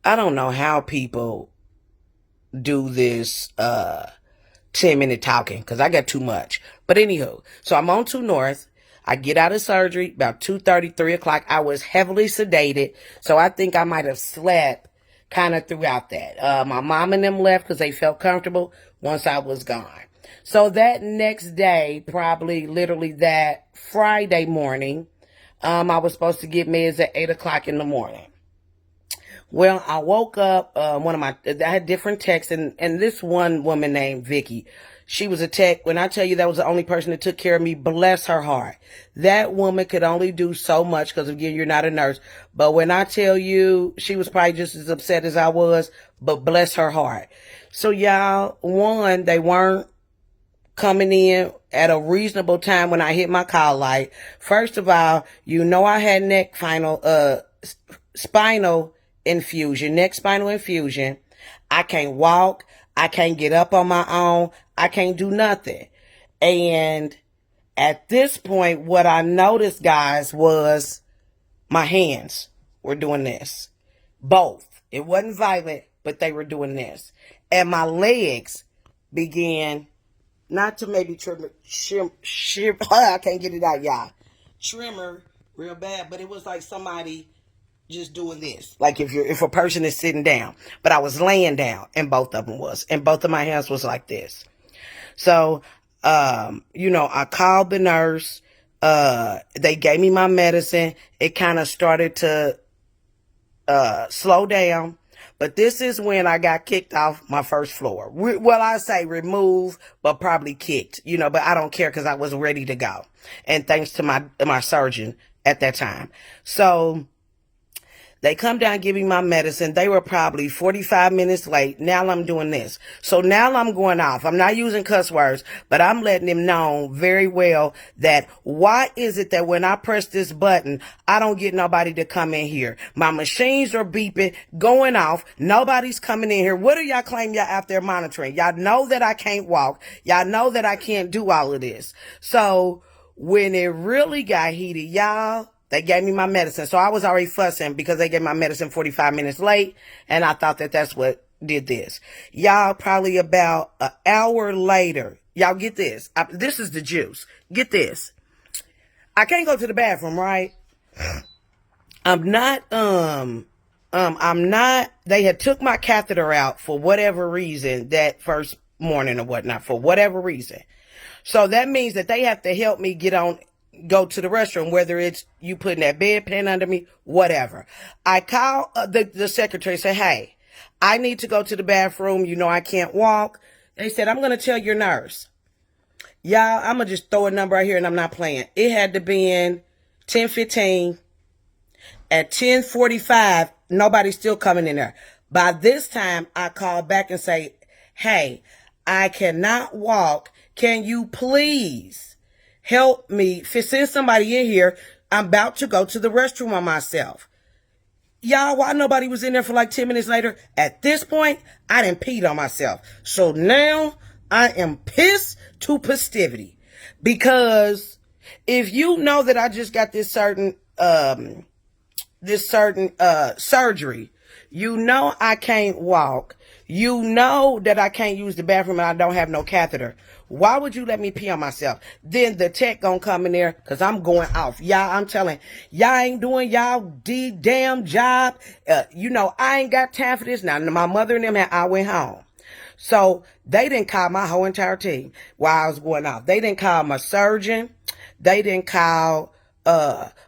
I don't know how people do this 10-minute talking because I got too much. But anywho, so I'm on 2 North. I get out of surgery about 2:30, 3 o'clock. I was heavily sedated, so I think I might have slept kind of throughout that. My mom and them left because they felt comfortable once I was gone. So that next day, probably literally that Friday morning, I was supposed to get meds at 8 o'clock in the morning. Well, I woke up, I had different texts, and this one woman named Vicky, she was a tech. When I tell you that was the only person that took care of me, bless her heart. That woman could only do so much because, again, you're not a nurse. But when I tell you, she was probably just as upset as I was, but bless her heart. So, y'all, one, they weren't coming in at a reasonable time when I hit my call light. First of all, I had neck spinal infusion. I can't walk. I can't get up on my own. I can't do nothing. And at this point, what I noticed, guys, was my hands were doing this. Both. It wasn't violent, but they were doing this. And my legs began, not to maybe I can't get it out, y'all. Tremor real bad, but it was like somebody just doing this. Like if a person is sitting down, but I was laying down, and both of them was, and both of my hands was like this. So, I called the nurse. They gave me my medicine. It kind of started to slow down. But this is when I got kicked off my first floor. Well, I say removed, but probably kicked, but I don't care because I was ready to go. And thanks to my surgeon at that time. So they come down, give me my medicine. They were probably 45 minutes late. Now I'm doing this. So now I'm going off. I'm not using cuss words, but I'm letting them know very well that why is it that when I press this button, I don't get nobody to come in here? My machines are beeping, going off. Nobody's coming in here. What do y'all claim y'all out there monitoring? Y'all know that I can't walk. Y'all know that I can't do all of this. So when it really got heated, y'all, they gave me my medicine. So I was already fussing because they gave my medicine 45 minutes late. And I thought that that's what did this. Y'all, probably about an hour later, y'all get this. This is the juice. Get this. I can't go to the bathroom, right? I'm not, they had took my catheter out for whatever reason that first morning or whatnot, for whatever reason. So that means that they have to help me go to the restroom, whether it's you putting that bedpan under me, whatever. I call the secretary, say, hey, I need to go to the bathroom. I can't walk. They said, I'm going to tell your nurse. Y'all, I'm going to just throw a number right here and I'm not playing. It had to be in 10:15. At 10:45, nobody's still coming in there. By this time, I call back and say, hey, I cannot walk. Can you please help me? Send somebody in here. I'm about to go to the restroom on myself. Y'all, why nobody was in there for like 10 minutes later? At this point, I done peed on myself. So now I am pissed to festivity. Because if you know that I just got this certain surgery, I can't walk. That I can't use the bathroom and I don't have no catheter. Why would you let me pee on myself? Then the tech gonna come in there because I'm going off. Y'all, I'm telling y'all ain't doing y'all damn job. I ain't got time for this. Now, my mother and them I went home. So they didn't call my whole entire team while I was going off. They didn't call my surgeon. They didn't call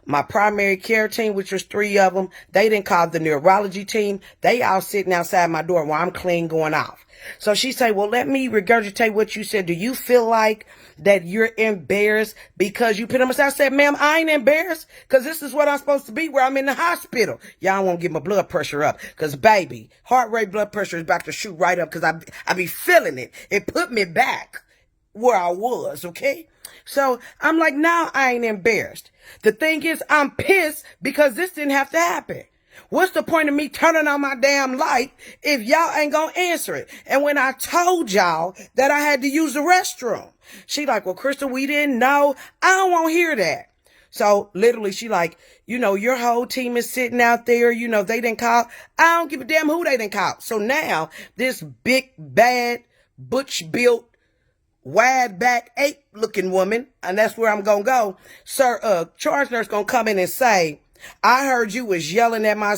my primary care team, which was 3 of them. They didn't call the neurology team. They all sitting outside my door while I'm clean going off. So she said, well, let me regurgitate what you said. Do you feel like that you're embarrassed because you put on myself? I said, ma'am, I ain't embarrassed because this is what I'm supposed to be where I'm in the hospital. Y'all won't get my blood pressure up because, baby, heart rate, blood pressure is about to shoot right up because I be feeling it. It put me back where I was, okay? So I'm like, no, I ain't embarrassed. The thing is, I'm pissed because this didn't have to happen. What's the point of me turning on my damn light if y'all ain't gonna answer it? And when I told y'all that I had to use the restroom, she like, well, Crystal, we didn't know. I don't want to hear that. So literally she like, your whole team is sitting out there. They didn't call. I don't give a damn who they didn't call. So now this big, bad, butch built, wide back, ape looking woman, and that's where I'm going to go. Sir, charge nurse going to come in and say, I heard you was yelling at my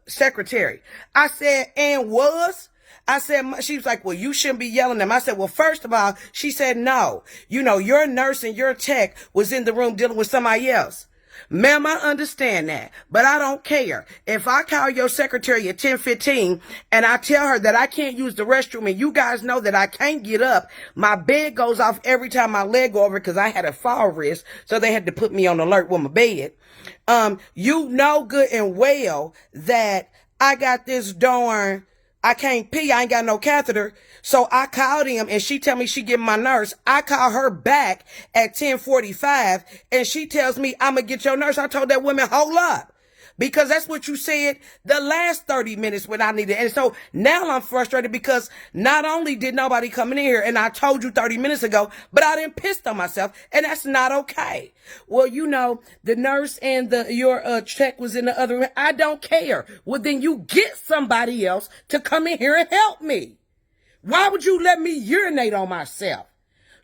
secretary. I said, and was? I said, she was like, well, you shouldn't be yelling at them. I said, well, first of all, she said, no, your nurse and your tech was in the room dealing with somebody else. Ma'am, I understand that, but I don't care. If I call your secretary at 10:15 and I tell her that I can't use the restroom and you guys know that I can't get up, my bed goes off every time my leg go over because I had a fall risk, so they had to put me on alert with my bed. You know good and well that I got this darn, I can't pee, I ain't got no catheter. So I called him and she tell me she get my nurse. I call her back at 10:45 and she tells me I'm gonna get your nurse. I told that woman, hold up. Because that's what you said the last 30 minutes when I needed. And so now I'm frustrated because not only did nobody come in here and I told you 30 minutes ago, but I done pissed on myself and that's not okay. Well, the nurse and your check was in the other room. I don't care. Well, then you get somebody else to come in here and help me. Why would you let me urinate on myself?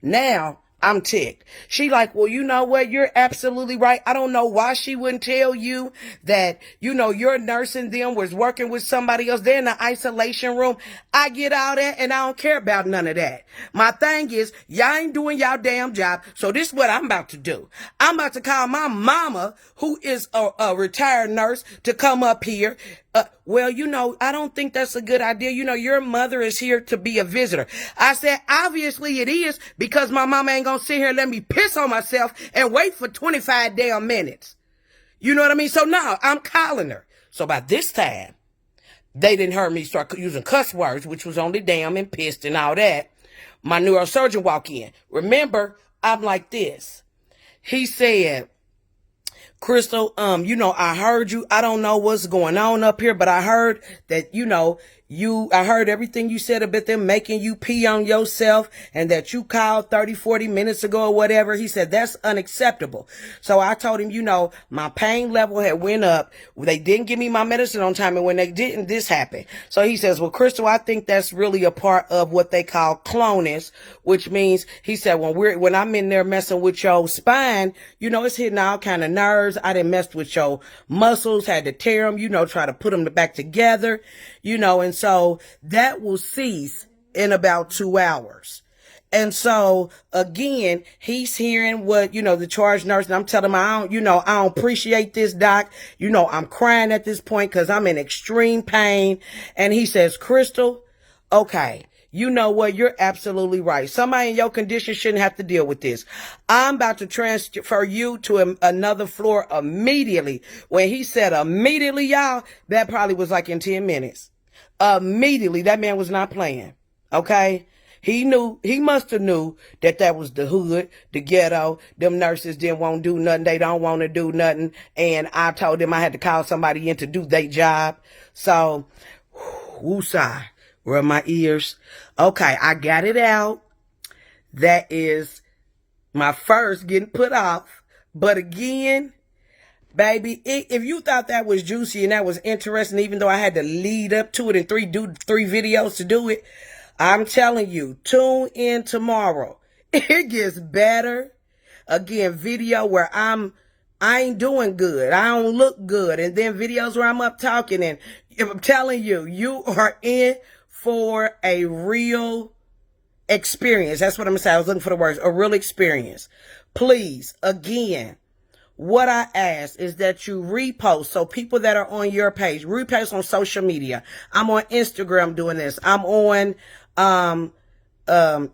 Now, I'm ticked. She like, well, you know what? You're absolutely right. I don't know why she wouldn't tell you that, your nurse and them was working with somebody else. They're in the isolation room. I get all that and I don't care about none of that. My thing is, y'all ain't doing y'all damn job. So this is what I'm about to do. I'm about to call my mama, who is a retired nurse, to come up here. Well, I don't think that's a good idea. Your mother is here to be a visitor. I said, obviously it is, because my mama ain't gonna sit here and let me piss on myself and wait for 25 damn minutes. You know what I mean? So now I'm calling her. So by this time, they didn't hear me start using cuss words, which was only damn and pissed and all that. My neurosurgeon walk in. Remember, I'm like this. He said, Crystal, I heard you. I don't know what's going on up here, but I heard that, I heard everything you said about them making you pee on yourself and that you called 30, 40 minutes ago or whatever. He said, that's unacceptable. So I told him, my pain level had went up. They didn't give me my medicine on time. And when they didn't, this happened. So he says, well, Crystal, I think that's really a part of what they call clonus, which means, he said, when I'm in there messing with your spine, it's hitting all kind of nerves. I didn't mess with your muscles, had to tear them, try to put them back together, and so that will cease in about 2 hours. And so again, he's hearing what, the charge nurse, and I'm telling him, I don't appreciate this, doc. I'm crying at this point because I'm in extreme pain. And he says, Crystal, okay. You know what? You're absolutely right. Somebody in your condition shouldn't have to deal with this. I'm about to transfer you to another floor immediately. When he said immediately, y'all, that probably was like in 10 minutes. Immediately, that man was not playing. Okay? He must have knew that was the hood, the ghetto. Them nurses didn't want to do nothing. They don't want to do nothing. And I told them I had to call somebody in to do their job. So, woosah. Where are my ears? Okay, I got it out. That is my first getting put off. But again, baby, if you thought that was juicy and that was interesting, even though I had to lead up to it and do three videos to do it, I'm telling you, tune in tomorrow. It gets better. Again, video where I ain't doing good. I don't look good. And then videos where I'm up talking. And I'm telling you, you are in for a real experience. That's what I'm saying. I was looking for the words. A real experience. Please, again, what I ask is that you repost. So people that are on your page, repost on social media. I'm on Instagram doing this. I'm on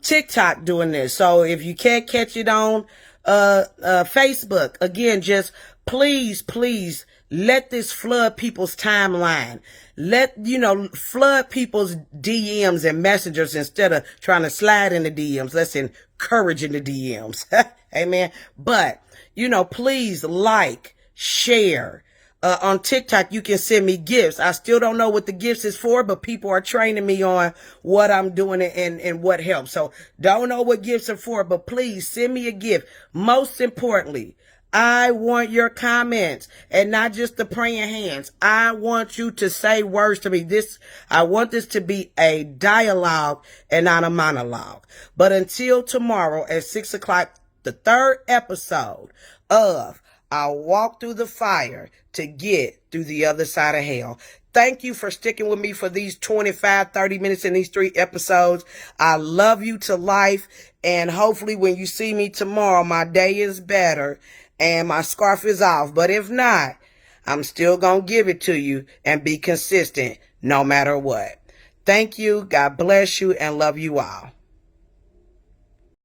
TikTok doing this. So if you can't catch it on Facebook, again, just please let this flood people's timeline. Flood people's DMs and messengers instead of trying to slide in the DMs. Let's encourage in the DMs. Amen. But, please like, share. On TikTok, you can send me gifts. I still don't know what the gifts is for, but people are training me on what I'm doing and what helps. So don't know what gifts are for, but please send me a gift. Most importantly, I want your comments and not just the praying hands. I want you to say words to me. I want this to be a dialogue and not a monologue. But until tomorrow at 6 o'clock, the third episode of I'll Walk Through the Fire to Get Through the Other Side of Hell. Thank you for sticking with me for these 25, 30 minutes in these 3 episodes. I love you to life. And hopefully when you see me tomorrow, my day is better and my scarf is off. But if not, I'm still going to give it to you and be consistent no matter what. Thank you. God bless you and love you all.